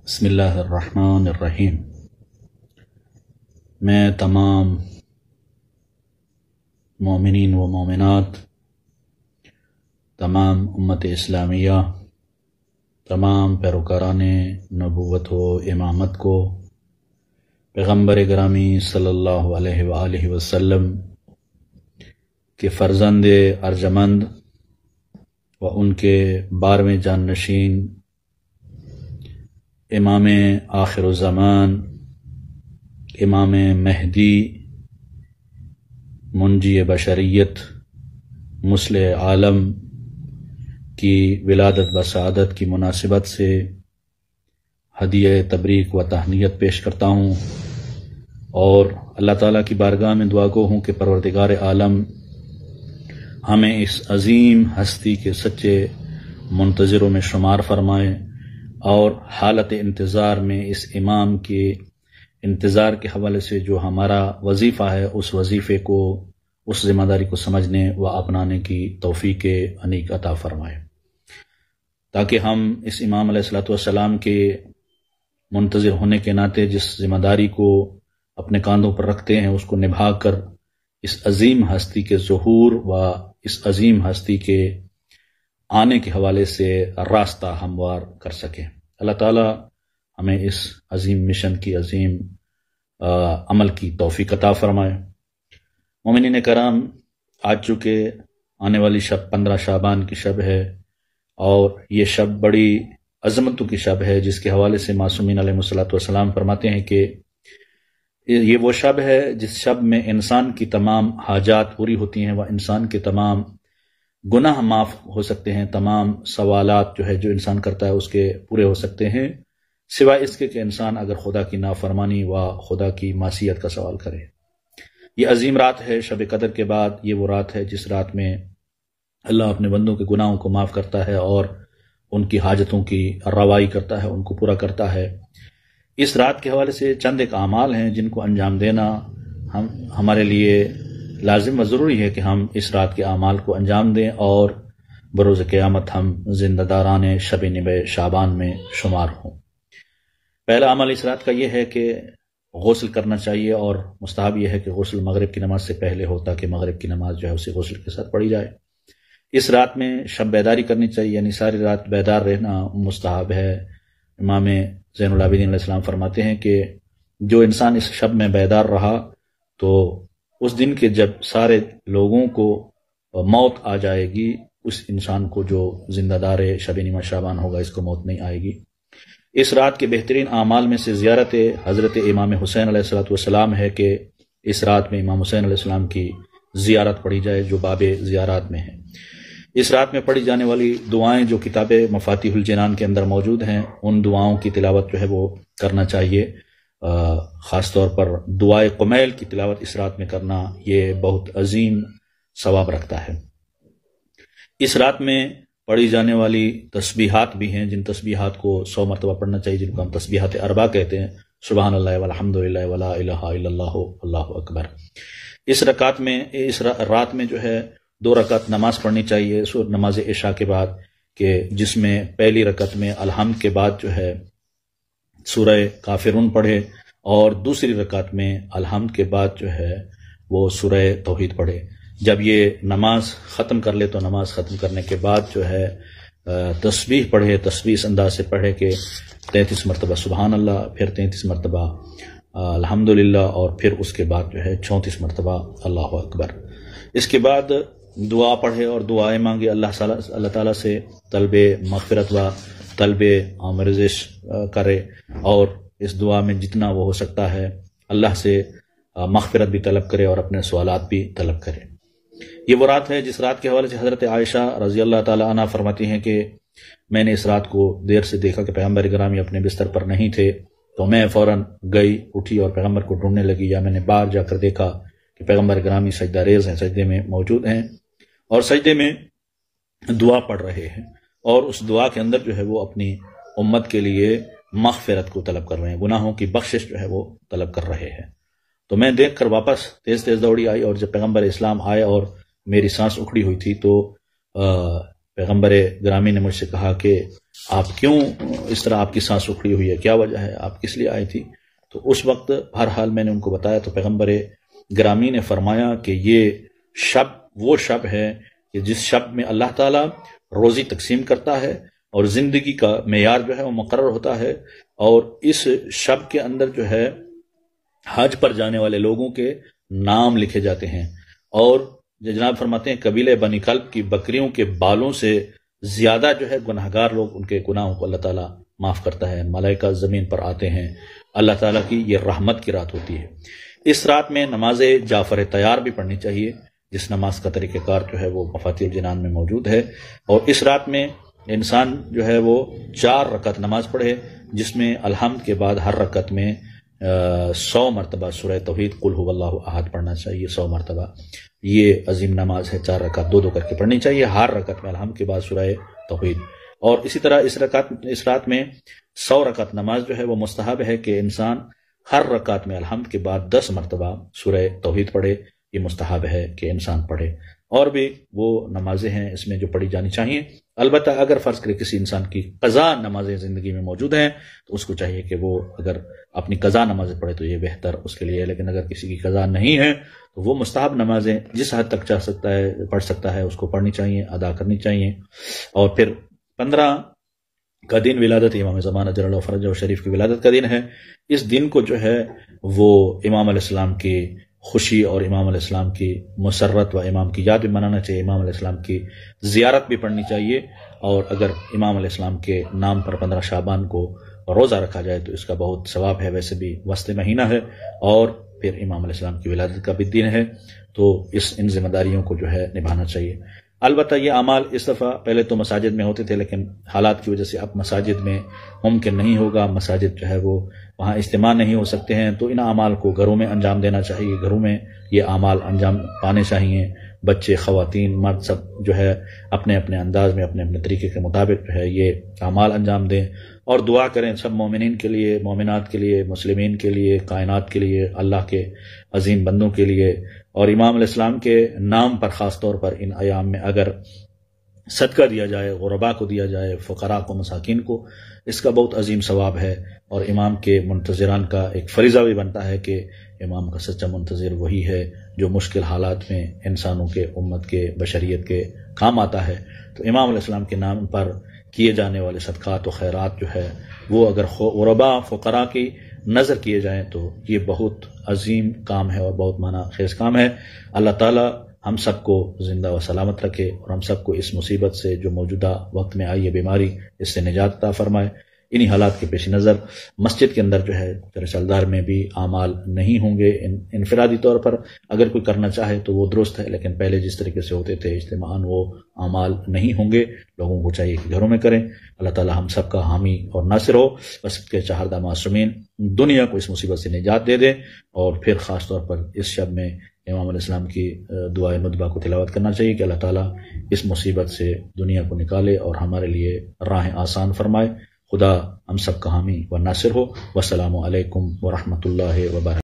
بسم اللہ الرحمن الرحیم۔ میں تمام مومنین و مومنات، تمام امت اسلامیہ، تمام پیروکاران نبوت و امامت کو پیغمبر گرامی صلی اللہ علیہ وآلہ وسلم کے فرزند ارجمند و ان کے 12ویں جانشین امام آخر الزمان، امام مہدی، منجی بشریت، مصلح عالم کی ولادت و سعادت کی مناسبت سے ہدیہ تبریک و تہنیت پیش کرتا ہوں، اور اللہ تعالیٰ کی بارگاہ میں دعا گو ہوں کہ پروردگار عالم ہمیں اس عظیم ہستی کے سچے منتظروں میں شمار فرمائے، اور حالت انتظار میں اس امام کے انتظار کے حوالے سے جو ہمارا وظیفہ ہے، اس وظیفے کو، اس ذمہ داری کو سمجھنے و اپنانے کی توفیق انیق عطا فرمائے، تاکہ ہم اس امام علیہ السلام کے منتظر ہونے کے ناطے جس ذمہ داری کو اپنے کاندھوں پر رکھتے ہیں اس کو نبھا کر اس عظیم ہستی کے ظہور و اس عظیم ہستی کے آنے کے حوالے سے راستہ ہموار کر سکیں۔ اللہ تعالیٰ ہمیں اس عظیم مشن کی عظیم عمل کی توفیق عطا فرمائے۔ مومنین کرام، آج چونکہ آنے والی شب 15 شعبان کی شب ہے، اور یہ شب بڑی عظمتوں کی شب ہے، جس کے حوالے سے معصومین علیہ السلام فرماتے ہیں کہ یہ وہ شب ہے جس شب میں انسان کی تمام حاجات پوری ہوتی ہیں، وہ انسان کے تمام گناہ معاف ہو سکتے ہیں، تمام سوالات جو انسان کرتا ہے اس کے پورے ہو سکتے ہیں، سوائے اس کے کہ انسان اگر خدا کی نافرمانی و خدا کی معصیت کا سوال کرے۔ یہ عظیم رات ہے، شب قدر کے بعد یہ وہ رات ہے جس رات میں اللہ اپنے بندوں کے گناہوں کو معاف کرتا ہے اور ان کی حاجتوں کی روائی کرتا ہے، ان کو پورا کرتا ہے۔ اس رات کے حوالے سے چند ایک اعمال ہیں جن کو انجام دینا ہمارے لیے لازم و ضروری ہے کہ ہم اس رات کے اعمال کو انجام دیں اور بروز قیامت ہم زندہ داران شب نب شعبان میں شمار ہوں۔ پہلا عمل اس رات کا یہ ہے کہ غسل کرنا چاہیے، اور مستحب یہ ہے کہ غسل مغرب کی نماز سے پہلے ہو تاکہ مغرب کی نماز اسی غسل کے ساتھ پڑھی جائے۔ اس رات میں شب بیداری کرنی چاہیے، یعنی ساری رات بیدار رہنا مستحب ہے۔ امام زین العابدین علیہ السلام فرماتے ہیں کہ جو انسان اس شب میں بیدار رہا تو اس دن کے جب سارے لوگوں کو موت آ جائے گی، اس انسان کو جو زندہ دار شب نیمہ شعبان ہوگا اس کو موت نہیں آئے گی۔ اس رات کے بہترین اعمال میں سے زیارت حضرت امام حسین علیہ السلام ہے کہ اس رات میں امام حسین علیہ السلام کی زیارت پڑھی جائے، جو باب زیارات میں ہے۔ اس رات میں پڑھی جانے والی دعائیں جو کتاب مفاتیح الجنان کے اندر موجود ہیں، ان دعاؤں کی تلاوت وہ کرنا چاہیے۔ خاص طور پر دعائے قمیل کی تلاوت اس رات میں کرنا یہ بہت عظیم ثواب رکھتا ہے۔ اس رات میں پڑھی جانے والی تسبیحات بھی ہیں، جن تسبیحات کو 100 مرتبہ پڑھنا چاہیے، جن کو ہم تسبیحات اربع کہتے ہیں، سبحان اللہ والحمد للہ ولا الہ الا اللہ اللہ اکبر۔ اس رات میں 2 رکعت نماز پڑھنی چاہیے نماز عشاء کے بعد، کہ جس میں پہلی رکعت میں الحمد کے بعد سورہ کافرون پڑھے، اور دوسری رکعت میں الحمد کے بعد وہ سورہ توحید پڑھے۔ جب یہ نماز ختم کر لے تو نماز ختم کرنے کے بعد تسبیح پڑھے، تسبیح اس انداز سے پڑھے کہ 33 مرتبہ سبحان اللہ، پھر 33 مرتبہ الحمدللہ، اور پھر اس کے بعد 34 مرتبہ اللہ اکبر۔ اس کے بعد دعا پڑھے اور دعائیں مانگے، اللہ تعالیٰ سے طلب مغفرت و طلب آمرزش کرے، اور اس دعا میں جتنا وہ ہو سکتا ہے اللہ سے مغفرت بھی طلب کرے اور اپنے سوالات بھی طلب کرے۔ یہ وہ رات ہے جس رات کے حوالے سے حضرت عائشہ رضی اللہ تعالیٰ عنہ فرماتی ہیں کہ میں نے اس رات کو دیر سے دیکھا کہ پیغمبر گرامی اپنے بستر پر نہیں تھے، تو میں فوراً گئی، اٹھی اور پیغمبر کو ڈھونڈنے لگی، یا میں نے باہر جا کر دیکھا کہ پیغمبر گرامی سجدہ ریز ہیں، سجدے میں موجود ہیں، اور سجدے میں دعا پڑھ رہے ہیں، اور اس دعا کے اندر وہ اپنی امت کے لیے مغفرت کو طلب کر رہے ہیں، گناہوں کی بخشش وہ طلب کر رہے ہیں۔ تو میں دیکھ کر واپس تیز دوڑی آئی، اور جب پیغمبر اسلام آئے اور میری سانس اکھڑی ہوئی تھی تو پیغمبر گرامی نے مجھ سے کہا کہ آپ کیوں اس طرح آپ کی سانس اکھڑی ہوئی ہے، کیا وجہ ہے، آپ کس لیے آئی تھی؟ تو اس وقت ہر حال میں نے ان کو بتایا تو پیغمبر گرامی نے فرمایا کہ یہ شب وہ شب ہے کہ جس شب میں اللہ تعالیٰ روزی تقسیم کرتا ہے اور زندگی کا معیار جو ہے وہ مقرر ہوتا ہے، اور اس شب کے اندر جو ہے حج پر جانے والے لوگوں کے نام لکھے جاتے ہیں، اور جناب فرماتے ہیں قبیلہ بنی کلب کی بکریوں کے بالوں سے زیادہ جو ہے گناہگار لوگ، ان کے گناہوں کو اللہ تعالیٰ معاف کرتا ہے، ملائکہ زمین پر آتے ہیں، اللہ تعالیٰ کی یہ رحمت کی رات ہوتی ہے۔ اس رات میں نماز جعفر تیار بھی پڑھنی چاہیے، جس نماز کا طریقہ کار جو ہے وہ مفاتیح الجنان میں موجود ہے، اور اس رات میں انسان جو ہے وہ 4 رکعت نماز پڑھے، جس میں الحمد کے بعد ہر رکعت میں 100 مرتبہ سورہ توحید قل هو اللہ احد پڑھنا چاہیے، 100 مرتبہ۔ یہ عظیم نماز ہے، 4 رکعت 2 کر کے پڑھنی چاہیے، ہر رکعت میں الحمد کے بعد سورہ توحید۔ اور اسی طرح اس رات میں 100 رکعت نماز جو ہے وہ مستحب ہے کہ انسان ہر رکعت میں الحمد کے بعد 10 مرتبہ سورہ توحید پڑھے، یہ مستحب ہے کہ انسان پڑھے۔ اور بھی وہ نمازیں ہیں اس میں جو پڑھی جانی چاہیے، البتہ اگر فرض کرے کسی انسان کی قضا نمازیں زندگی میں موجود ہیں تو اس کو چاہیے کہ وہ اگر اپنی قضا نمازیں پڑھے تو یہ بہتر اس کے لیے ہے، لیکن اگر کسی کی قضا نہیں ہے تو وہ مستحب نمازیں جس حد تک چاہ سکتا ہے پڑھ سکتا ہے اس کو پڑھنی چاہیے، ادا کرنی چاہیے۔ اور پھر 15 کا دن ولادت امام زمان اجل اللہ فرجہ شریف کی ولادت کا دن ہے۔ اس دن کو جو ہے وہ امام علیہ السلام کی خوشی اور امام علیہ السلام کی مسرت و امام کی یاد بھی منانا چاہیے، امام علیہ السلام کی زیارت بھی پڑھنی چاہیے، اور اگر امام علیہ السلام کے نام پر 15 شعبان کو روزہ رکھا جائے تو اس کا بہت ثواب ہے، ویسے بھی وسط مہینہ ہے، اور پھر امام علیہ السلام کی ولادت کا بھی دن ہے، تو ان ذمہ داریوں کو جو ہے نبھانا چاہیے۔ البتہ یہ اعمال اس دفعہ پہلے تو مساجد میں ہوتے تھے، لیکن حالات کی وجہ سے اب مساجد میں ممکن نہیں ہوگا، مساجد جو ہے وہ وہاں اجتماع نہیں ہو سکتے ہیں، تو ان اعمال کو گھروں میں انجام دینا چاہیے، گھروں میں یہ اعمال انجام پانے چاہیے، بچے خواتین مرد سب جو ہے اپنے اپنے انداز میں اپنے اپنے طریقے کے مطابق جو ہے یہ اعمال انجام دیں، اور دعا کریں سب مومنین کے لیے، مومنات کے لیے، مسلمین کے لیے، کائنات کے لیے، اللہ کے عظیم بندوں کے لیے، اور امام علیہ السلام کے نام پر خاص طور پر ان ایام میں اگر صدقہ دیا جائے، غرباء کو دیا جائے، فقراء کو، مساکین کو، اس کا بہت عظیم ثواب ہے، اور امام کے منتظران کا ایک فریضہ بھی بنتا ہے کہ امام کا سچا منتظر وہی ہے جو مشکل حالات میں انسانوں کے، امت کے، بشریت کے کام آتا ہے۔ تو امام علیہ السلام کے نام پر کیے جانے والے صدقات و خیرات جو ہے وہ اگر غرباء فقراء کی نظر کیے جائیں تو یہ بہت عظیم کام ہے اور بہت معنی خیز کام ہے۔ اللہ تعالی ہم سب کو زندہ و سلامت رکھے، اور ہم سب کو اس مصیبت سے جو موجودہ وقت میں آئی ہے بیماری، اس سے نجات عطا فرمائے۔ انہی حالات کے پیش نظر مسجد کے اندر جو ہے چلدار میں بھی اعمال نہیں ہوں گے، انفرادی طور پر اگر کوئی کرنا چاہے تو وہ درست ہے، لیکن پہلے جس طریقے سے ہوتے تھے اجتماعاً وہ اعمال نہیں ہوں گے، لوگوں کو چاہیے کہ گھروں میں کریں۔ اللہ تعالی ہم سب کا حامی اور ناصر ہو، بس کے چہاردہ معصومین دنیا کو اس مصیبت سے نجات دے دے، اور پھر خاص طور پر اس شب میں امام علیہ السلام کی دعائے ندبہ کو تلاوت کرنا چاہیے کہ اللہ تعالیٰ اس مصیبت سے دنیا کو نکالے اور ہمارے لیے راہیں آسان فرمائے۔ خدا ہم سب کا حامی و ناصر ہو۔ والسلام علیکم ورحمۃ اللہ وبرکاتہ۔